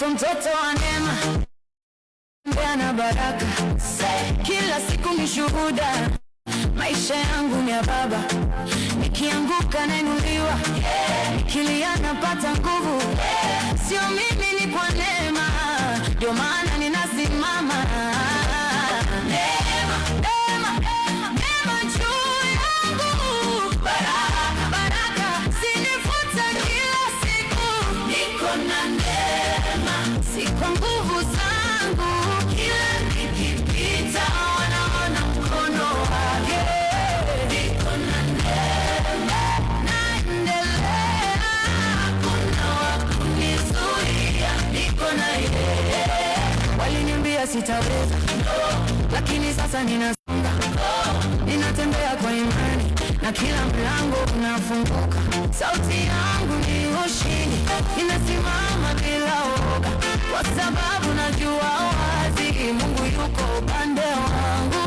Naitwa mtoto wa neema na baraka, kila siku ni shuhuda. Maisha yangu ni ya Baba, nikianguka nainuliwa, nikilia napata nguvu. Sio mimi, ni kwa neema, ndio maana ninasimama. Neema, neema, neema juu yangu, baraka, baraka zinifuata kila siku. Niko na neema, si kwa nguvu zangu, kila nikipita wanaona mkono wake. Niko na neema, naendelea, hakuna wa kunizuia. Niko na yeye. Waliniambia sitaweza, lakini sasa ninasonga, ninatembea kwa imani na kila mlango unafunguka. Sauti yangu ni ushindi, ninasimama bila woga, kwa sababu najua wazi Mungu yuko upande wangu.